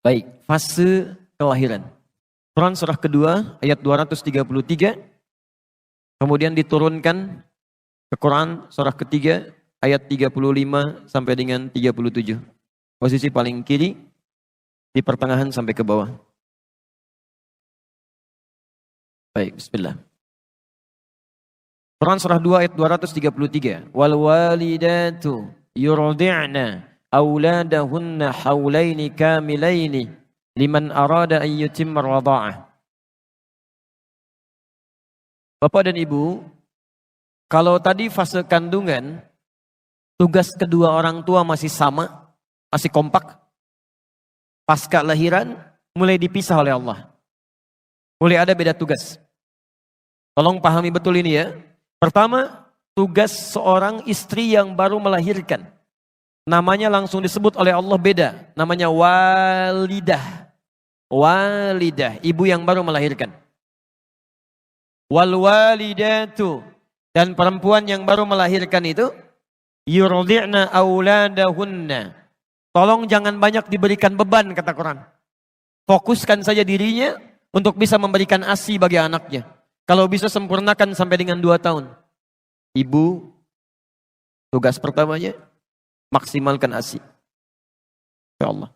Baik, fase kelahiran. Quran surah kedua ayat 233. Kemudian diturunkan ke Quran surah ketiga ayat 35 sampai dengan 37. Posisi paling kiri di pertengahan sampai ke bawah. Baik, bismillah. Quran surah 2 ayat 233. Wal walidatu yurdi'na auladahunna haulaini kamilaini liman arada an yutimma radha'ah. Bapak dan Ibu, kalau tadi fase kandungan, tugas kedua orang tua masih sama, masih kompak. Pasca lahiran, mulai dipisah oleh Allah. Mulai ada beda tugas. Tolong pahami betul ini ya. Pertama, tugas seorang istri yang baru melahirkan. Namanya langsung disebut oleh Allah beda. Namanya walidah. Walidah, ibu yang baru melahirkan. Wal walidatu, dan perempuan yang baru melahirkan itu yurdi'na auladahunna. Tolong jangan banyak diberikan beban, kata Quran. Fokuskan saja dirinya untuk bisa memberikan ASI bagi anaknya. Kalau bisa sempurnakan sampai dengan 2 tahun. Ibu, tugas pertamanya maksimalkan ASI. Ya Allah.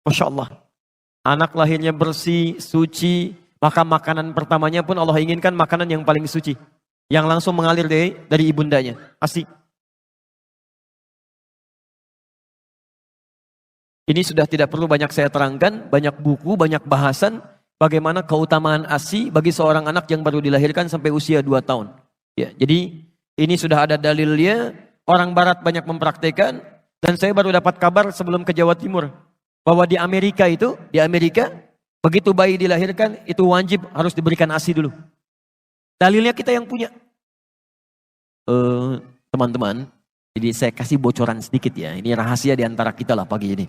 Masya Allah. Anak lahirnya bersih, suci, maka makanan pertamanya pun Allah inginkan makanan yang paling suci. Yang langsung mengalir dari ibundanya. ASI. Ini sudah tidak perlu banyak saya terangkan, banyak buku, banyak bahasan, bagaimana keutamaan ASI bagi seorang anak yang baru dilahirkan sampai usia 2 tahun. Ya, jadi ini sudah ada dalilnya, orang barat banyak mempraktekkan, dan saya baru dapat kabar sebelum ke Jawa Timur, bahwa di Amerika, begitu bayi dilahirkan, itu wajib harus diberikan ASI dulu. Dalilnya kita yang punya. Teman-teman, jadi saya kasih bocoran sedikit ya, ini rahasia di antara kita lah pagi ini.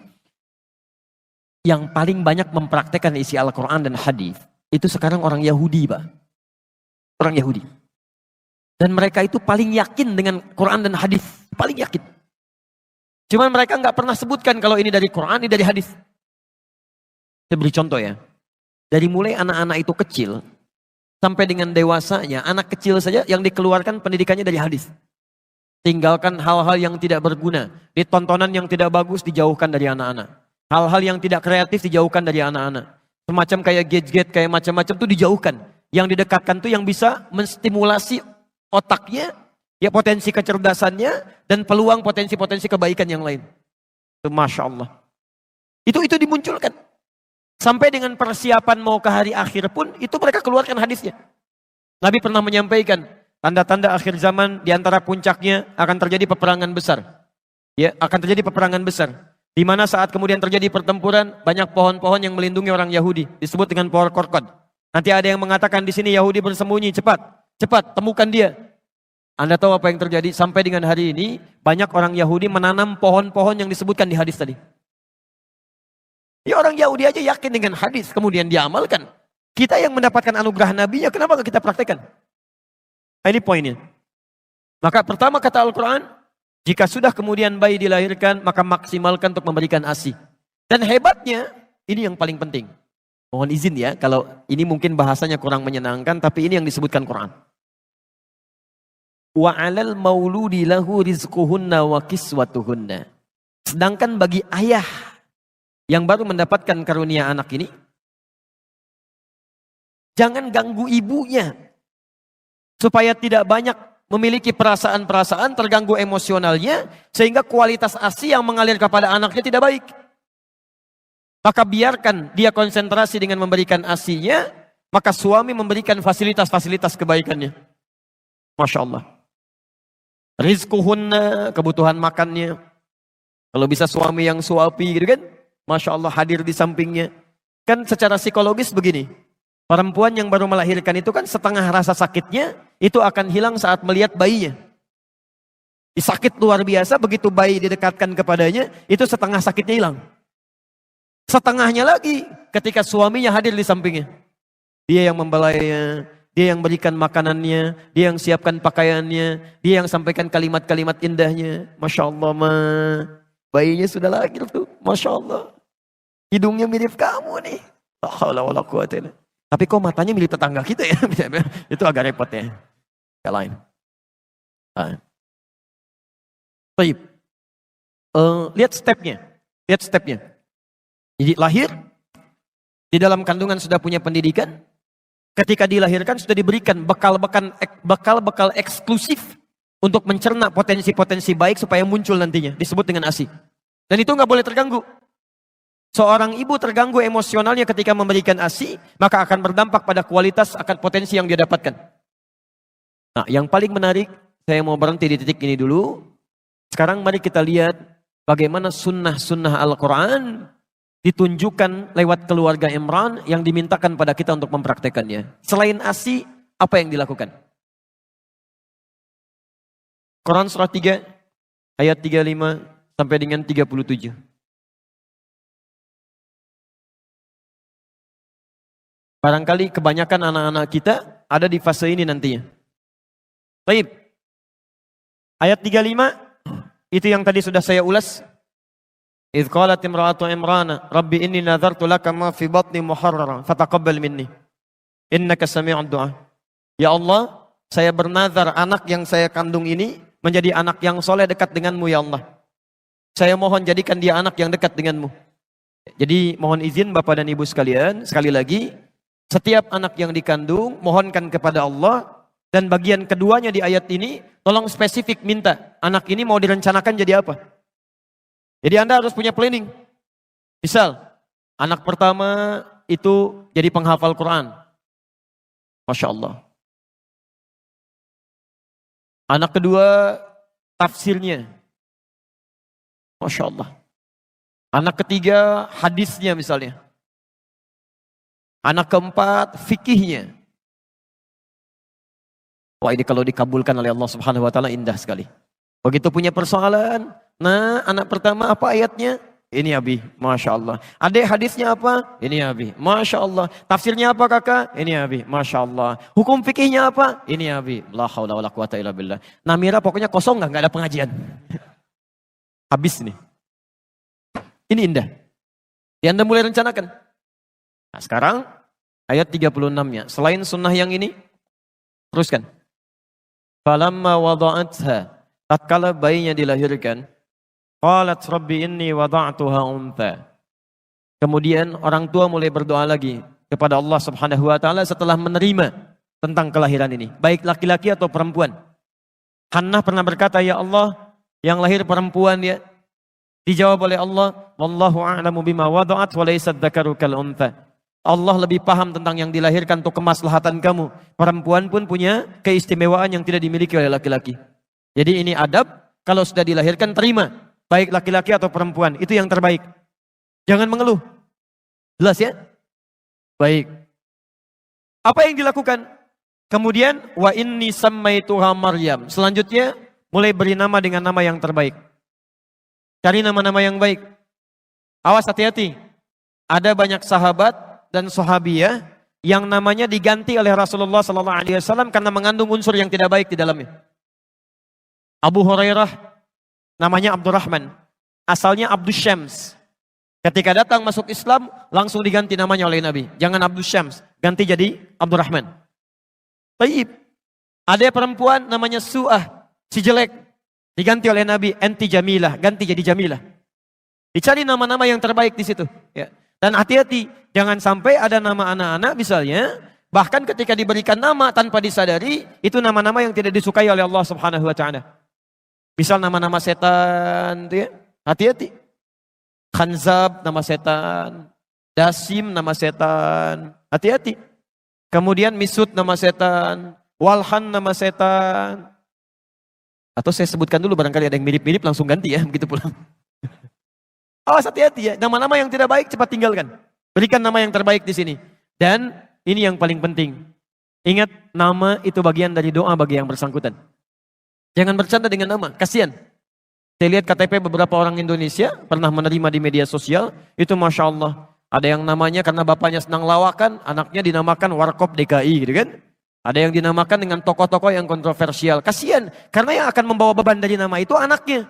Yang paling banyak mempraktekkan isi Al-Quran dan hadis itu sekarang orang Yahudi, Pak. Orang Yahudi. Dan mereka itu paling yakin dengan Quran dan hadis, paling yakin. Cuman mereka nggak pernah sebutkan kalau ini dari Quran, ini dari hadis. Saya beri contoh ya. Dari mulai anak-anak itu kecil sampai dengan dewasanya, anak kecil saja yang dikeluarkan pendidikannya dari hadis. Tinggalkan hal-hal yang tidak berguna, di tontonan yang tidak bagus dijauhkan dari anak-anak. Hal-hal yang tidak kreatif dijauhkan dari anak-anak. Semacam kayak gadget, kayak macam-macam itu dijauhkan. Yang didekatkan tuh yang bisa menstimulasi otaknya, ya potensi kecerdasannya, dan peluang potensi-potensi kebaikan yang lain. Itu Masya Allah. Itu dimunculkan. Sampai dengan persiapan mau ke hari akhir pun, itu mereka keluarkan hadisnya. Nabi pernah menyampaikan, tanda-tanda akhir zaman diantara puncaknya akan terjadi peperangan besar. Ya, akan terjadi peperangan besar. Di mana saat kemudian terjadi pertempuran, banyak pohon-pohon yang melindungi orang Yahudi, disebut dengan pohon korkod. Nanti ada yang mengatakan di sini Yahudi bersembunyi, cepat, temukan dia. Anda tahu apa yang terjadi? Sampai dengan hari ini, banyak orang Yahudi menanam pohon-pohon yang disebutkan di hadis tadi. Ya orang Yahudi aja yakin dengan hadis, kemudian diamalkan. Kita yang mendapatkan anugerah Nabi, ya kenapa kita praktekkan? Nah, ini poinnya. Maka pertama kata Al-Quran, jika sudah kemudian bayi dilahirkan, maka maksimalkan untuk memberikan ASI. Dan hebatnya, ini yang paling penting. Mohon izin ya, kalau ini mungkin bahasanya kurang menyenangkan, tapi ini yang disebutkan Quran. Wa 'alal mauludi lahu rizquhunna wa kiswatuhunna. Sedangkan bagi ayah yang baru mendapatkan karunia anak ini, jangan ganggu ibunya supaya tidak banyak memiliki perasaan-perasaan, terganggu emosionalnya, sehingga kualitas ASI yang mengalir kepada anaknya tidak baik. Maka biarkan dia konsentrasi dengan memberikan ASI-nya, maka suami memberikan fasilitas-fasilitas kebaikannya. Masya Allah. Rizquhunna, kebutuhan makannya. Kalau bisa suami yang suapi gitu kan, Masya Allah hadir di sampingnya. Kan secara psikologis begini, perempuan yang baru melahirkan itu kan setengah rasa sakitnya itu akan hilang saat melihat bayinya. Sakit luar biasa, begitu bayi didekatkan kepadanya, itu setengah sakitnya hilang. Setengahnya lagi ketika suaminya hadir di sampingnya. Dia yang membelainya, dia yang berikan makanannya, dia yang siapkan pakaiannya, dia yang sampaikan kalimat-kalimat indahnya. Masya Allah, bayinya sudah lahir tuh, Masya Allah. Hidungnya mirip kamu nih. La haula wala quwata illa billah. Tapi kok matanya mirip tetangga kita ya? Itu agak repot ya. Yang lain. Baik. Lihat stepnya. Jadi lahir, di dalam kandungan sudah punya pendidikan. Ketika dilahirkan sudah diberikan bekal eksklusif untuk mencerna potensi-potensi baik supaya muncul nantinya. Disebut dengan ASI. Dan itu nggak boleh terganggu. Seorang ibu terganggu emosionalnya ketika memberikan ASI, maka akan berdampak pada kualitas akan potensi yang dia dapatkan. Nah, yang paling menarik, saya mau berhenti di titik ini dulu. Sekarang mari kita lihat bagaimana sunnah-sunnah Al-Quran ditunjukkan lewat keluarga Imran yang dimintakan pada kita untuk mempraktekannya. Selain ASI, apa yang dilakukan? Quran surah 3, ayat 35 sampai dengan 37. Barangkali kebanyakan anak-anak kita ada di fase ini nantinya. Baik. Ayat 35, itu yang tadi sudah saya ulas. Idh qalat imra'atu Imran, Rabbi inni nadhartu laka ma fi batni muharraran, fataqabbal minni. Innaka sami'ud du'a. Ya Allah, saya bernazar anak yang saya kandung ini menjadi anak yang soleh dekat denganmu ya Allah. Saya mohon jadikan dia anak yang dekat denganmu. Jadi mohon izin Bapak dan Ibu sekalian, sekali lagi, setiap anak yang dikandung, mohonkan kepada Allah. Dan bagian keduanya di ayat ini, tolong spesifik minta, anak ini mau direncanakan jadi apa? Jadi Anda harus punya planning. Misal, anak pertama itu jadi penghafal Quran. Masya Allah. Anak kedua, tafsirnya. Masya Allah. Anak ketiga, hadisnya misalnya. Anak keempat, fikihnya. Wah, ini kalau dikabulkan oleh Allah Subhanahu wa taala indah sekali. Begitu punya persoalan, nah anak pertama apa ayatnya? Ini Abi, Masya Allah. Adik hadisnya apa? Ini Abi, Masya Allah. Tafsirnya apa kakak? Ini Abi, Masya Allah. Hukum fikihnya apa? Ini Abi. La haula wala quwata illa billah. Namira pokoknya kosong nggak ada pengajian. Habis nih. Ini indah. Yang Anda mulai rencanakan. Nah sekarang ayat 36-nya. Selain sunnah yang ini, teruskan. Falamma wada'atha, tatkala bayinya dilahirkan, qalat rabbi inni wada'tuha untha. Kemudian orang tua mulai berdoa lagi kepada Allah Subhanahu wa taala setelah menerima tentang kelahiran ini, baik laki-laki atau perempuan. Hannah pernah berkata, ya Allah, yang lahir perempuan ya. Dijawab oleh Allah, wallahu a'lamu bima wada'at wa laysa dzakaru kal untha. Allah lebih paham tentang yang dilahirkan untuk kemaslahatan kamu. Perempuan pun punya keistimewaan yang tidak dimiliki oleh laki-laki. Jadi ini adab, kalau sudah dilahirkan terima. Baik laki-laki atau perempuan, itu yang terbaik. Jangan mengeluh. Jelas ya? Baik. Apa yang dilakukan? Kemudian, wa inni sammaituha Maryam. Selanjutnya, mulai beri nama dengan nama yang terbaik. Cari nama-nama yang baik. Awas hati-hati. Ada banyak sahabat dan sahabiyah yang namanya diganti oleh Rasulullah SAW karena mengandung unsur yang tidak baik di dalamnya. Abu Hurairah namanya Abdurrahman, asalnya Abdus Syams. Ketika datang masuk Islam langsung diganti namanya oleh Nabi. Jangan Abdus Syams, ganti jadi Abdurrahman. Taib. Ada perempuan namanya Su'ah, si jelek, diganti oleh Nabi enti Jamilah, ganti jadi Jamilah. Dicari nama-nama yang terbaik di situ. Ya. Dan hati-hati, jangan sampai ada nama anak-anak misalnya, bahkan ketika diberikan nama tanpa disadari, itu nama-nama yang tidak disukai oleh Allah Subhanahu wa taala. Misal nama-nama setan, ya. Hati-hati. Khanzab nama setan, Dasim nama setan, hati-hati. Kemudian Misut nama setan, Walhan nama setan. Atau saya sebutkan dulu barangkali ada yang mirip-mirip langsung ganti ya, begitu pulang. Awas hati-hati ya, nama-nama yang tidak baik cepat tinggalkan. Berikan nama yang terbaik di sini. Dan ini yang paling penting. Ingat, nama itu bagian dari doa bagi yang bersangkutan. Jangan bercanda dengan nama, kasihan. Saya lihat KTP beberapa orang Indonesia pernah menerima di media sosial, itu Masya Allah. Ada yang namanya karena bapaknya senang lawakan, anaknya dinamakan Warkop DKI gitu kan. Ada yang dinamakan dengan tokoh-tokoh yang kontroversial. Kasihan, karena yang akan membawa beban dari nama itu anaknya,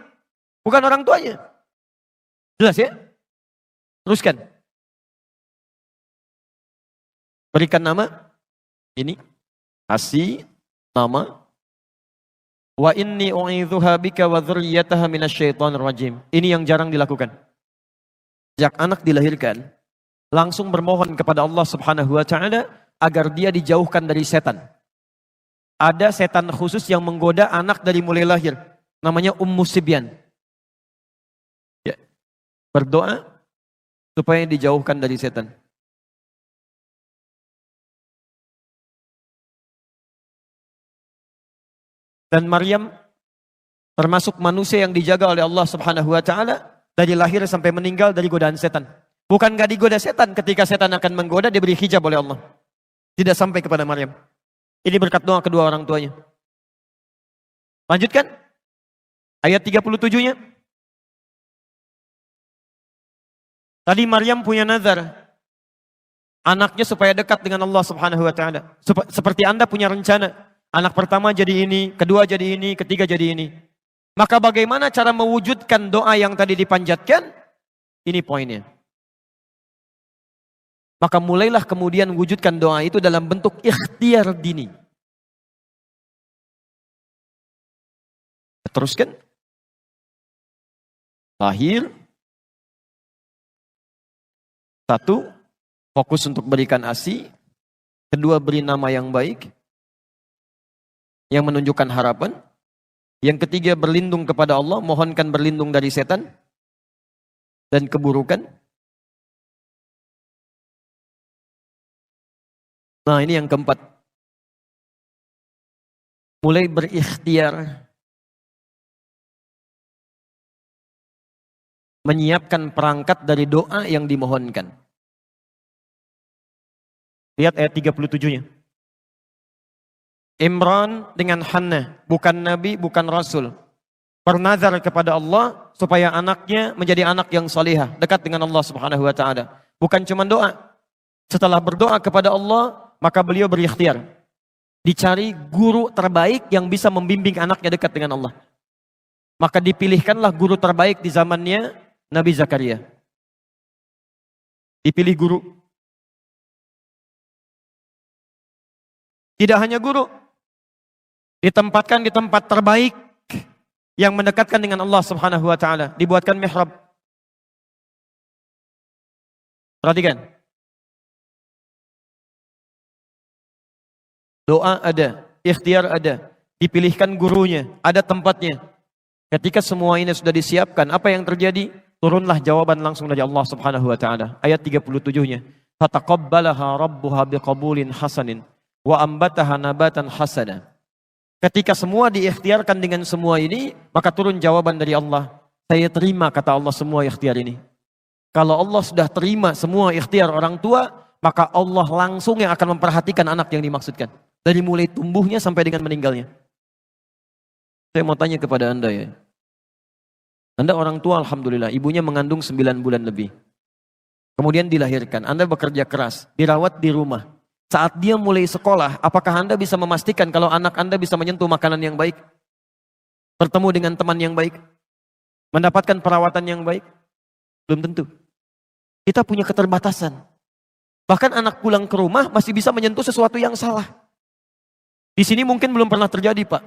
bukan orang tuanya. Jelas ya? Teruskan. Berikan nama ini, kasih nama. Wa inni u'idzuha bika wa dzurriyyataha minasyaitonir rajim. Ini yang jarang dilakukan. Sejak anak dilahirkan, langsung bermohon kepada Allah Subhanahu wa taala agar dia dijauhkan dari setan. Ada setan khusus yang menggoda anak dari mulai lahir, namanya Ummu Sibyan. Ya. Berdoa supaya dijauhkan dari setan. Dan Maryam termasuk manusia yang dijaga oleh Allah Subhanahu wa taala dari lahir sampai meninggal dari godaan setan. Bukan gak digoda setan, ketika setan akan menggoda diberi hijab oleh Allah. Tidak sampai kepada Maryam. Ini berkat doa kedua orang tuanya. Lanjutkan. Ayat 37-nya. Tadi Maryam punya nazar anaknya supaya dekat dengan Allah Subhanahu wa taala. Seperti Anda punya rencana. Anak pertama jadi ini, kedua jadi ini, ketiga jadi ini. Maka bagaimana cara mewujudkan doa yang tadi dipanjatkan? Ini poinnya. Maka mulailah kemudian wujudkan doa itu dalam bentuk ikhtiar dini. Teruskan. Lahir. 1, fokus untuk berikan ASI. 2, beri nama yang baik, yang menunjukkan harapan. Yang 3, berlindung kepada Allah, mohonkan berlindung dari setan dan keburukan. Nah, ini yang keempat. Mulai berikhtiar menyiapkan perangkat dari doa yang dimohonkan. Lihat ayat 37-nya. Imran dengan Hannah, bukan Nabi, bukan Rasul, bernazar kepada Allah supaya anaknya menjadi anak yang salihah, dekat dengan Allah Subhanahu wa taala. Bukan cuma doa. Setelah berdoa kepada Allah, maka beliau berikhtiar. Dicari guru terbaik yang bisa membimbing anaknya dekat dengan Allah. Maka dipilihkanlah guru terbaik di zamannya Nabi Zakaria. Dipilih guru. Tidak hanya guru, ditempatkan di tempat terbaik yang mendekatkan dengan Allah Subhanahu wa taala, dibuatkan mihrab. Perhatikan. Doa ada, ikhtiar ada, dipilihkan gurunya, ada tempatnya. Ketika semua ini sudah disiapkan, apa yang terjadi? Turunlah jawaban langsung dari Allah Subhanahu wa taala. Ayat 37-nya. Fataqabbalaha rabbuha biqabulin hasanin wa ambataha nabatan hasana. Ketika semua diikhtiarkan dengan semua ini, maka turun jawaban dari Allah. Saya terima, kata Allah, semua ikhtiar ini. Kalau Allah sudah terima semua ikhtiar orang tua, maka Allah langsung yang akan memperhatikan anak yang dimaksudkan. Dari mulai tumbuhnya sampai dengan meninggalnya. Saya mau tanya kepada Anda ya. Anda orang tua, alhamdulillah, ibunya mengandung 9 bulan lebih. Kemudian dilahirkan, Anda bekerja keras, dirawat di rumah. Saat dia mulai sekolah, apakah Anda bisa memastikan kalau anak Anda bisa menyentuh makanan yang baik? Bertemu dengan teman yang baik? Mendapatkan perawatan yang baik? Belum tentu. Kita punya keterbatasan. Bahkan anak pulang ke rumah masih bisa menyentuh sesuatu yang salah. Di sini mungkin belum pernah terjadi, Pak.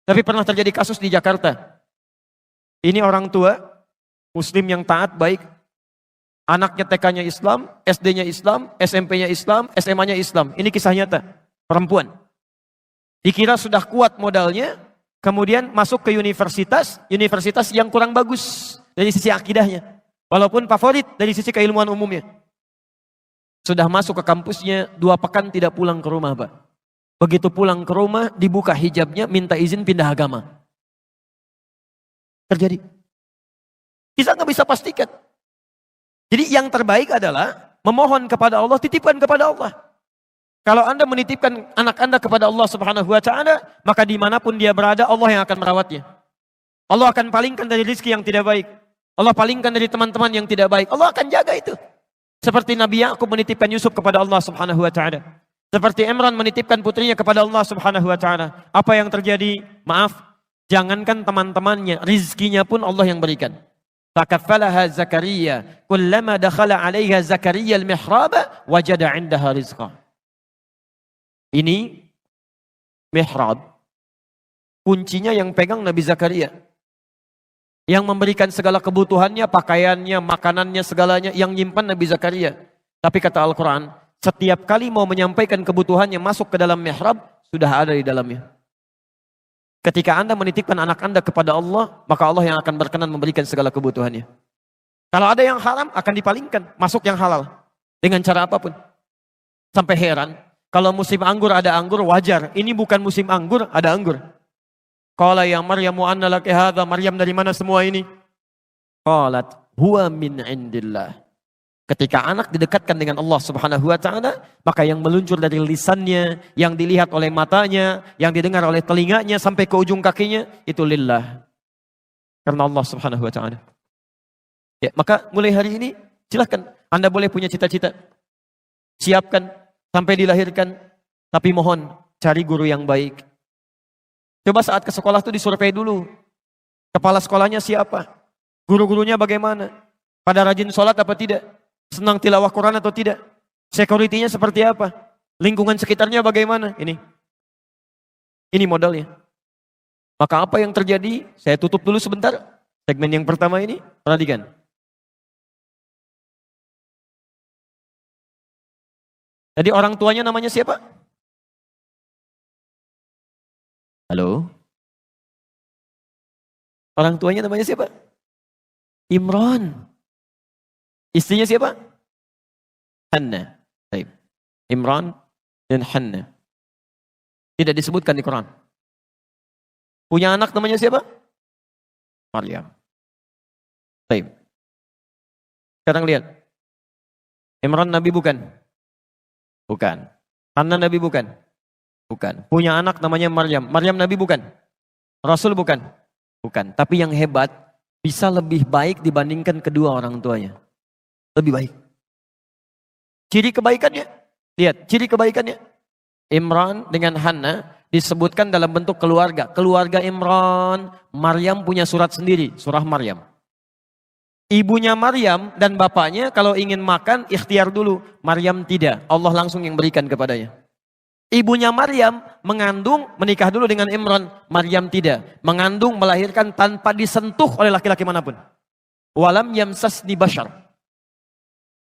Tapi pernah terjadi kasus di Jakarta. Ini orang tua, Muslim yang taat, baik. Anaknya TK-nya Islam, SD-nya Islam, SMP-nya Islam, SMA-nya Islam. Ini kisah nyata, perempuan. Dikira sudah kuat modalnya, kemudian masuk ke universitas yang kurang bagus dari sisi akidahnya. Walaupun favorit dari sisi keilmuan umumnya. Sudah masuk ke kampusnya, 2 pekan tidak pulang ke rumah, Pak. Begitu pulang ke rumah, dibuka hijabnya, minta izin pindah agama. Terjadi. Kita nggak bisa pastikan. Jadi yang terbaik adalah memohon kepada Allah, titipkan kepada Allah. Kalau Anda menitipkan anak Anda kepada Allah Subhanahu wa taala, maka dimanapun dia berada, Allah yang akan merawatnya. Allah akan palingkan dari rezeki yang tidak baik. Allah palingkan dari teman-teman yang tidak baik. Allah akan jaga itu. Seperti Nabi Yakub menitipkan Yusuf kepada Allah Subhanahu wa taala. Seperti Imran menitipkan putrinya kepada Allah Subhanahu wa taala. Apa yang terjadi? Maaf, jangankan teman-temannya, rizkinya pun Allah yang berikan. Fakaffalaha Zakaria, kullama dakhala 'alaiha Zakaria al-mihrab, wajada 'indaha rizqa. Ini mihrab. Kuncinya yang pegang Nabi Zakaria. Yang memberikan segala kebutuhannya, pakaiannya, makanannya, segalanya, yang nyimpan Nabi Zakaria. Tapi kata Al-Quran, setiap kali mau menyampaikan kebutuhannya masuk ke dalam mihrab, sudah ada di dalamnya. Ketika Anda menitipkan anak Anda kepada Allah, maka Allah yang akan berkenan memberikan segala kebutuhannya. Kalau ada yang haram, akan dipalingkan, masuk yang halal. Dengan cara apapun. Sampai heran, kalau musim anggur ada anggur, wajar. Ini bukan musim anggur, ada anggur. Qala ya Maryamu anna laki hadha, Maryam dari mana semua ini? Qalat huwa min indillah. Ketika anak didekatkan dengan Allah Subhanahu wa taala, maka yang meluncur dari lisannya, yang dilihat oleh matanya, yang didengar oleh telinganya sampai ke ujung kakinya, itu lillah. Karena Allah Subhanahu wa taala. Ya, maka mulai hari ini silakan Anda boleh punya cita-cita. Siapkan sampai dilahirkan, tapi mohon cari guru yang baik. Coba saat ke sekolah itu disurvei dulu. Kepala sekolahnya siapa? Guru-gurunya bagaimana? Pada rajin sholat apa tidak? Senang tilawah Quran atau tidak? Security-nya seperti apa? Lingkungan sekitarnya bagaimana? Ini modalnya. Maka apa yang terjadi? Saya tutup dulu sebentar. Segmen yang pertama ini, perhatikan. Jadi orang tuanya namanya siapa? Halo? Orang tuanya namanya siapa? Imran. Istrinya siapa? Hanna. Baik. Imran dan Hanna. Tidak disebutkan di Quran. Punya anak namanya siapa? Maryam. Baik. Sekarang lihat. Imran Nabi bukan? Bukan. Hanna Nabi bukan? Bukan. Punya anak namanya Maryam. Maryam Nabi bukan? Rasul bukan? Bukan. Tapi yang hebat, bisa lebih baik dibandingkan kedua orang tuanya. Lebih baik. Ciri kebaikannya, lihat, ciri kebaikannya. Imran dengan Hanna disebutkan dalam bentuk keluarga. Keluarga Imran, Maryam punya surat sendiri, surah Maryam. Ibunya Maryam dan bapaknya kalau ingin makan, ikhtiar dulu. Maryam tidak, Allah langsung yang berikan kepadanya. Ibunya Maryam mengandung, menikah dulu dengan Imran. Maryam tidak, mengandung, melahirkan tanpa disentuh oleh laki-laki manapun. Walam yamsasni bashar.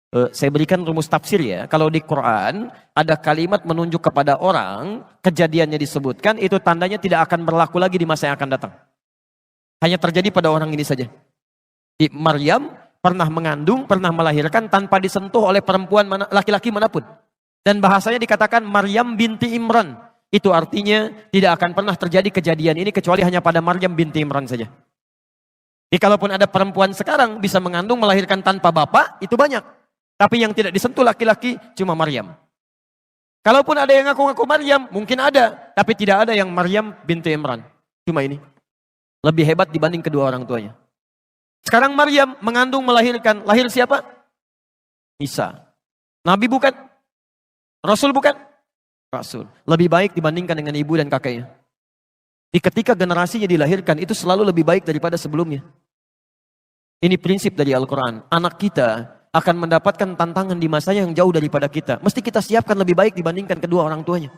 Saya berikan rumus tafsir ya. Kalau di Quran ada kalimat menunjuk kepada orang, kejadiannya disebutkan, itu tandanya tidak akan berlaku lagi di masa yang akan datang. Hanya terjadi pada orang ini saja. Di Maryam pernah mengandung, pernah melahirkan tanpa disentuh oleh perempuan laki-laki manapun. Dan bahasanya dikatakan Maryam binti Imran. Itu artinya tidak akan pernah terjadi kejadian ini kecuali hanya pada Maryam binti Imran saja. Jadi kalaupun ada perempuan sekarang bisa mengandung, melahirkan tanpa bapak, itu banyak. Tapi yang tidak disentuh laki-laki cuma Maryam. Kalaupun ada yang ngaku-ngaku Maryam, mungkin ada. Tapi tidak ada yang Maryam binti Imran. Cuma ini. Lebih hebat dibanding kedua orang tuanya. Sekarang Maryam mengandung, melahirkan. Lahir siapa? Isa. Nabi bukan? Rasul bukan? Rasul. Lebih baik dibandingkan dengan ibu dan kakeknya. Di ketika generasinya dilahirkan, itu selalu lebih baik daripada sebelumnya. Ini prinsip dari Al-Quran. Anak kita akan mendapatkan tantangan di masanya yang jauh daripada kita. Mesti kita siapkan lebih baik dibandingkan kedua orang tuanya.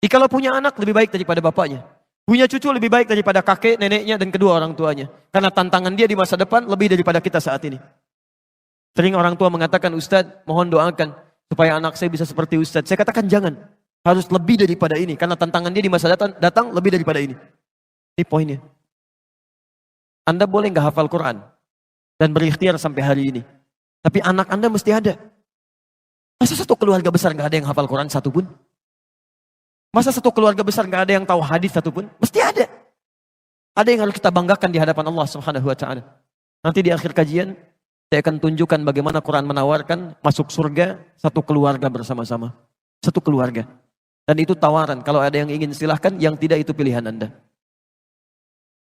Jikalau punya anak lebih baik daripada bapaknya. Punya cucu lebih baik daripada kakek, neneknya, dan kedua orang tuanya. Karena tantangan dia di masa depan lebih daripada kita saat ini. Sering orang tua mengatakan, Ustadz mohon doakan supaya anak saya bisa seperti Ustadz. Saya katakan jangan. Harus lebih daripada ini. Karena tantangan dia di masa datang lebih daripada ini. Ini poinnya. Anda boleh nggak hafal Quran dan berikhtiar sampai hari ini. Tapi anak Anda mesti ada. Masa satu keluarga besar nggak ada yang hafal Quran satupun? Masa satu keluarga besar nggak ada yang tahu hadis satupun? Mesti ada. Ada yang harus kita banggakan di hadapan Allah Subhanahu wa taala. Nanti di akhir kajian saya akan tunjukkan bagaimana Quran menawarkan masuk surga satu keluarga bersama-sama. Satu keluarga. Dan itu tawaran. Kalau ada yang ingin silahkan, yang tidak itu pilihan Anda.